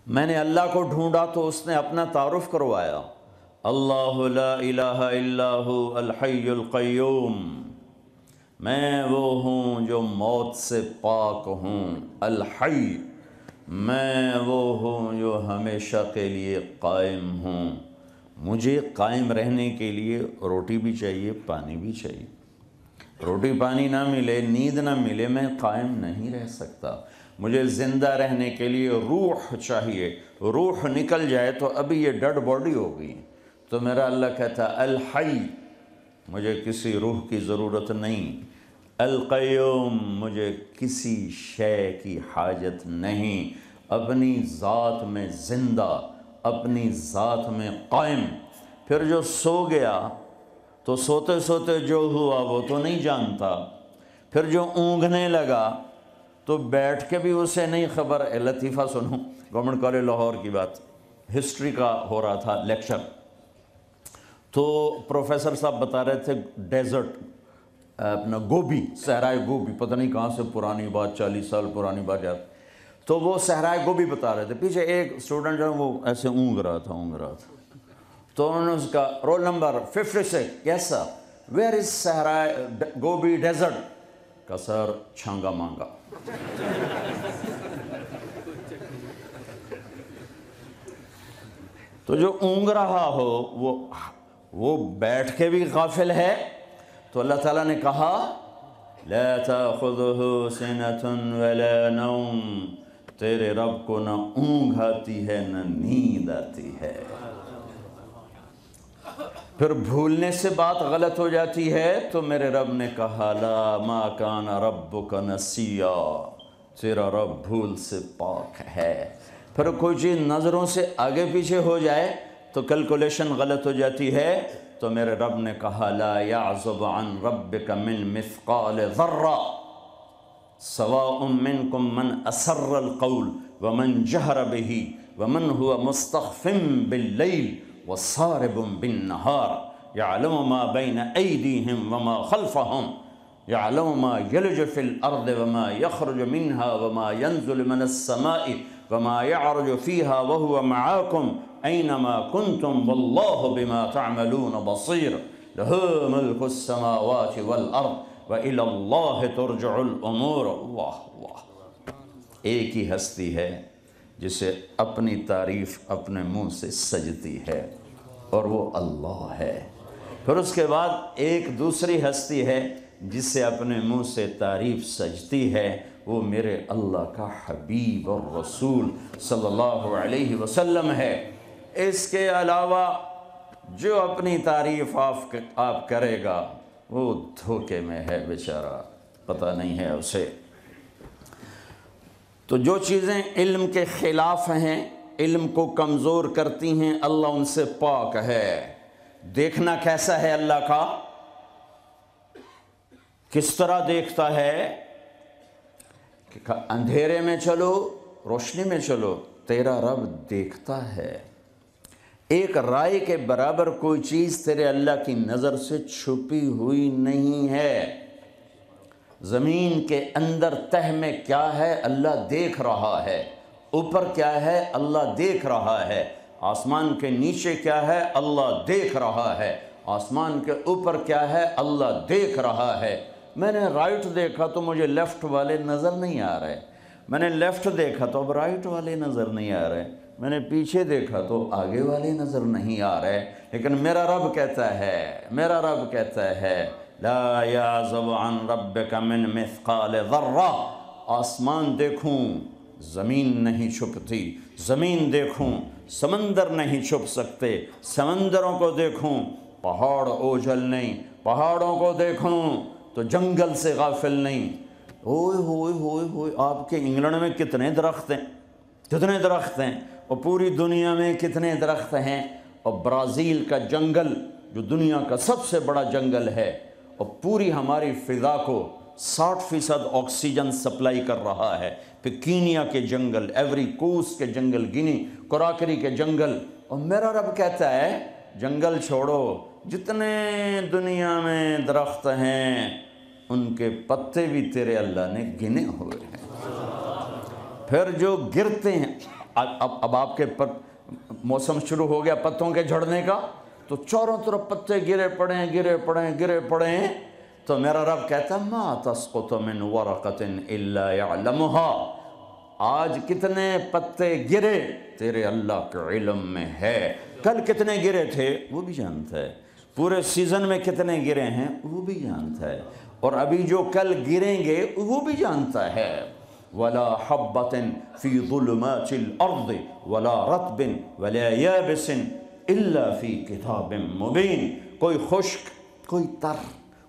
میں نے اللہ کو ڈھونڈا تو اس نے اپنا تعارف کروایا، اللہ لا الہ الا ہو الحی القیوم، میں وہ ہوں جو موت سے پاک ہوں، الحی، میں وہ ہوں جو ہمیشہ کے لیے قائم ہوں، مجھے قائم رہنے کے لیے روٹی بھی چاہیے، پانی بھی چاہیے، روٹی پانی نہ ملے، نیند نہ ملے، میں قائم نہیں رہ سکتا، مجھے زندہ رہنے کے لیے روح چاہیے، روح نکل جائے تو ابھی یہ ڈیڈ باڈی ہوگی، تو میرا اللہ کہتا ہے الحی، مجھے کسی روح کی ضرورت نہیں، القیوم، مجھے کسی شے کی حاجت نہیں، اپنی ذات میں زندہ، اپنی ذات میں قائم۔ پھر جو سو گیا تو سوتے سوتے جو ہوا وہ تو نہیں جانتا، پھر جو اونگنے لگا تو بیٹھ کے بھی اسے نہیں خبر۔ لطیفہ سنو، گورنمنٹ کالج لاہور کی بات، ہسٹری کا ہو رہا تھا لیکچر، تو پروفیسر صاحب بتا رہے تھے ڈیزرٹ، اپنا گوبی، صحرائے گوبی، پتہ نہیں کہاں سے پرانی بات، 40 سال پرانی بات یاد، تو وہ صحرائے گوبی بتا رہے تھے، پیچھے ایک اسٹوڈنٹ جو ہے وہ ایسے اونگ رہا تھا، تو انہوں نے اس کا roll number 56، yes sir, where is صحرائے گوبی ڈیزرٹ، کا سر چھانگا مانگا۔ تو جو اونگ رہا ہو وہ بیٹھ کے بھی غافل ہے، تو اللہ تعالیٰ نے کہا لا تأخذه سنة ولا نوم، تیرے رب کو نہ اونگ آتی ہے نہ نیند آتی ہے۔ پھر بھولنے سے بات غلط ہو جاتی ہے تو میرے رب نے کہا لا ما کان ربک نسیا، تیرا رب بھول سے پاک ہے۔ پھر کوئی چیز نظروں سے آگے پیچھے ہو جائے تو کیلکولیشن غلط ہو جاتی ہے، تو میرے رب نے کہا لا یعزب عن ربک من مثقال ذرہ سواء منکم من اسر القول ومن جہر به ومن هو مستخف باللیل وصارب بالنہار یعلم ما بین ایدیہم وما خلفہم یعلم ما یلج فی الارض وما یخرج منها وما ینزل من السماء وما يعرج فيها وهو معاكم أينما كنتم والله بما تعملون بصير له ملك السماوات والأرض وإلى الله ترجع الأمور۔ اللہ ایک ہی ہستی ہے جسے اپنی تعریف اپنے منہ سے سجتی ہے، اور وہ اللہ ہے۔ پھر اس کے بعد ایک دوسری ہستی ہے جس سے اپنے منہ سے تعریف سجتی ہے، وہ میرے اللہ کا حبیب اور رسول صلی اللہ علیہ وسلم ہے۔ اس کے علاوہ جو اپنی تعریف آپ کرے گا وہ دھوکے میں ہے بیچارہ، پتہ نہیں ہے اسے۔ تو جو چیزیں علم کے خلاف ہیں، علم کو کمزور کرتی ہیں، اللہ ان سے پاک ہے۔ دیکھنا کیسا ہے اللہ کا؟ کس طرح دیکھتا ہے کہ اندھیرے میں چلو روشنی میں چلو، تیرا رب دیکھتا ہے۔ ایک رائے کے برابر کوئی چیز تیرے اللہ کی نظر سے چھپی ہوئی نہیں ہے۔ زمین کے اندر تہ میں کیا ہے اللہ دیکھ رہا ہے، اوپر کیا ہے اللہ دیکھ رہا ہے، آسمان کے نیچے کیا ہے اللہ دیکھ رہا ہے، آسمان کے اوپر کیا ہے اللہ دیکھ رہا ہے۔ میں نے رائٹ دیکھا تو مجھے لیفٹ والے نظر نہیں آ رہے، میں نے لیفٹ دیکھا تو اب رائٹ والے نظر نہیں آ رہے، میں نے پیچھے دیکھا تو آگے والے نظر نہیں آ رہے، لیکن میرا رب کہتا ہے لا یعزب عن ربک من مثقال ذرہ، آسمان دیکھوں زمین نہیں چھپتی، زمین دیکھوں سمندر نہیں چھپ سکتے، سمندروں کو دیکھوں پہاڑ اوجھل نہیں، پہاڑوں کو دیکھوں تو جنگل سے غافل نہیں۔ ہوئے ہوئے ہوئے ہوئے، آپ کے انگلینڈ میں کتنے درخت ہیں، اور پوری دنیا میں کتنے درخت ہیں، اور برازیل کا جنگل جو دنیا کا سب سے بڑا جنگل ہے، اور پوری ہماری فضا کو 60% آکسیجن سپلائی کر رہا ہے، پھر کینیا کے جنگل، ایوری کوسٹ کے جنگل، گینی کراکری کے جنگل، اور میرا رب کہتا ہے جنگل چھوڑو، جتنے دنیا میں درخت ہیں ان کے پتے بھی تیرے اللہ نے گنے ہوئے ہیں۔ پھر جو گرتے ہیں اب آپ کے موسم شروع ہو گیا پتوں کے جھڑنے کا، تو چاروں طرف پتے گرے پڑے ہیں، تو میرا رب کہتا ہے ما تسقط من ورقۃ الا یعلمها، آج کتنے پتے گرے تیرے اللہ کے علم میں ہے، کل کتنے گرے تھے وہ بھی جانتا ہے، پورے سیزن میں کتنے گرے ہیں وہ بھی جانتا ہے، اور ابھی جو کل گریں گے وہ بھی جانتا ہے۔ وَلَا حَبَّةٍ فِي ظُلُمَاتِ الْأَرْضِ وَلَا رَطْبٍ وَلَا يَابِسٍ إِلَّا فِي كِتَابٍ مُبِينٍ، کوئی خشک، کوئی تر،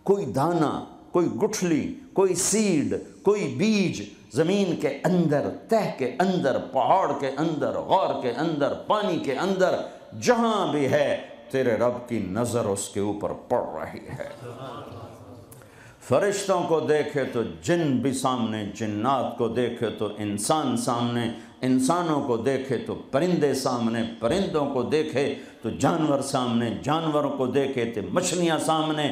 کوئی دانہ، کوئی گٹھلی، کوئی سیڈ، کوئی بیج زمین کے اندر، تہ کے اندر، پہاڑ کے اندر، غار کے اندر، پانی کے اندر، جہاں بھی ہے تیرے رب کی نظر اس کے اوپر پڑ رہی ہے۔ فرشتوں کو دیکھے تو جن بھی سامنے، جنات کو دیکھے تو انسان سامنے، انسانوں کو دیکھے تو پرندے سامنے، پرندوں کو دیکھے تو جانور سامنے، جانوروں کو دیکھے تو مچھلیاں سامنے،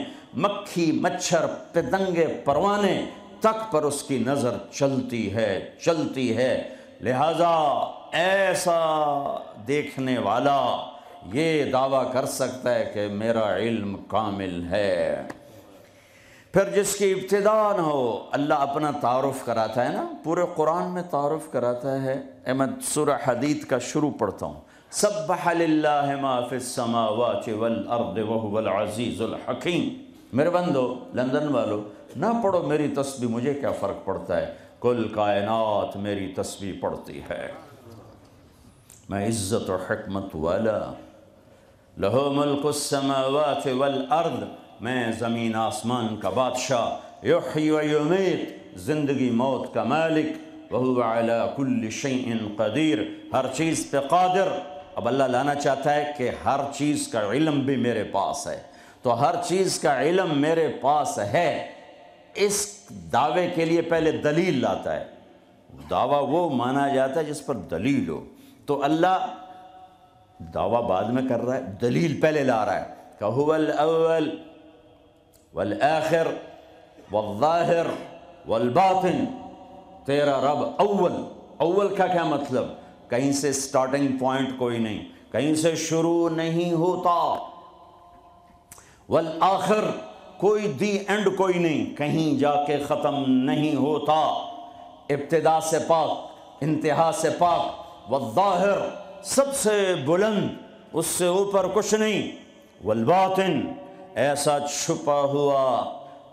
مکھی، مچھر، پتنگے، پروانے تک پر اس کی نظر چلتی ہے۔ لہٰذا ایسا دیکھنے والا یہ دعویٰ کر سکتا ہے کہ میرا علم کامل ہے۔ پھر جس کی ابتدا نہ ہو، اللہ اپنا تعارف کراتا ہے نا، پورے قرآن میں تعارف کراتا ہے۔ میں سورہ حدید کا شروع پڑھتا ہوں۔ سبح للہ ما فی السماوات والارض وہو العزیز الحکیم۔ میرے بندو، لندن والو، نہ پڑھو میری تسبیح، مجھے کیا فرق پڑتا ہے، کل کائنات میری تسبیح پڑھتی ہے۔ میں عزت و حکمت والا، لہو ملک السماوات والارض، میں زمین آسمان کا بادشاہ، یحیی و یمیت، زندگی موت کا مالک، وہو علی کل شیء قدیر، ہر چیز پہ قادر۔ اب اللہ لانا چاہتا ہے کہ ہر چیز کا علم بھی میرے پاس ہے، تو ہر چیز کا علم میرے پاس ہے، اس دعوے کے لیے پہلے دلیل لاتا ہے۔ دعویٰ وہ مانا جاتا ہے جس پر دلیل ہو، تو اللہ دعویٰ بعد میں کر رہا ہے، دلیل پہلے لا رہا ہے کہ هو الاول والآخر والظاہر والباطن، تیرا رب اول کا کیا مطلب، کہیں سے سٹارٹنگ پوائنٹ کوئی نہیں، کہیں سے شروع نہیں ہوتا، والآخر کوئی دی اینڈ کوئی نہیں، کہیں جا کے ختم نہیں ہوتا، ابتدا سے پاک، انتہا سے پاک، والظاہر سب سے بلند، اس سے اوپر کچھ نہیں، والباطن ایسا چھپا ہوا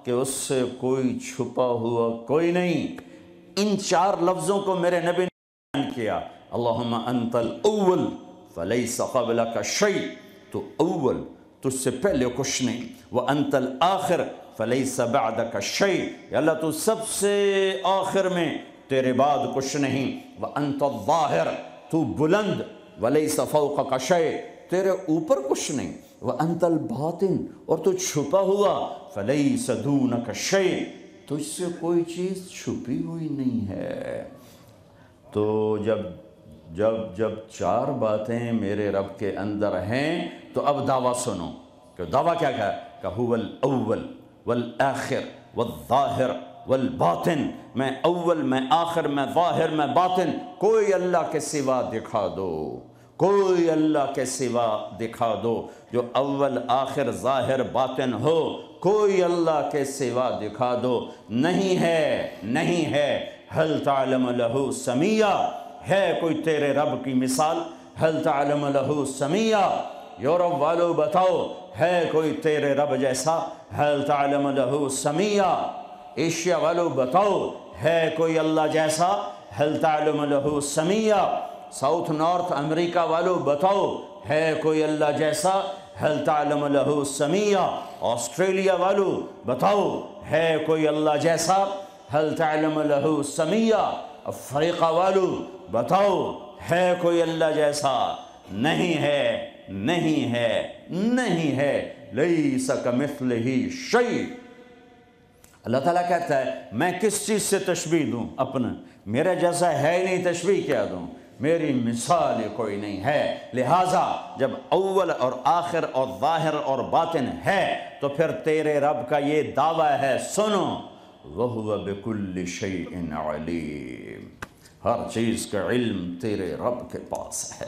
کہ اس سے کوئی چھپا ہوا کوئی نہیں۔ ان چار لفظوں کو میرے نبی نے بیان کیا، اللہم انت الاول فلیس قبلک شیء، تو اول، تجھ سے پہلے کچھ نہیں، وانت الآخر فلیس بعدک شیء، یا اللہ تو سب سے آخر میں، تیرے بعد کچھ نہیں، وانت الظاہر، تو بلند، ولیس فوقک شیء، تیرے اوپر کچھ نہیں، وانت الباطن، اور تو چھپا ہوا، فلیس دونک شیء، تجھ سے کوئی چیز چھپی ہوئی نہیں ہے۔ تو جب چار باتیں میرے رب کے اندر ہیں تو اب دعویٰ سنو، کہ دعویٰ کیا ہے کہ هو الاول والآخر والظاہر والباطن، میں اول، میں آخر، میں ظاہر، میں باطن، کوئی اللہ کے سوا دکھا دو، کوئی اللہ کے سوا دکھا دو، جو اول، آخر، ظاہر، باطن ہو، کوئی اللہ کے سوا دکھا دو، نہیں ہے۔ هل تعلم له سمیہ، ہے کوئی تیرے رب کی مثال، هل تعلم له سمیہ، یورپ والو بتاؤ ہے کوئی تیرے رب جیسا، هل تعلم له سمیہ، ایشیا والو بتاؤ ہے کوئی اللہ جیسا، هل تعلم له سمیہ، ساؤتھ نارتھ امریکہ والو بتاؤ ہے کوئی اللہ جیسا، هل تعلم له سمیہ، آسٹریلیا والو بتاؤ ہے کوئی اللہ جیسا، هل تعلم له سمیہ، افریقہ والو بتاؤ ہے کوئی اللہ جیسا، نہیں ہے، لیس کمثلہ شیء۔ اللہ تعالیٰ کہتا ہے میں کس چیز سے تشبیہ دوں اپنا، میرے جیسا ہے ہی نہیں، تشبیہ کیا دوں، میری مثال کوئی نہیں ہے۔ لہٰذا جب اول اور آخر اور ظاہر اور باطن ہے تو پھر تیرے رب کا یہ دعویٰ ہے، سنو، وَهُوَ بِكُلِّ شَيْءٍ عَلِيمٍ، ہر چیز کا علم تیرے رب کے پاس ہے۔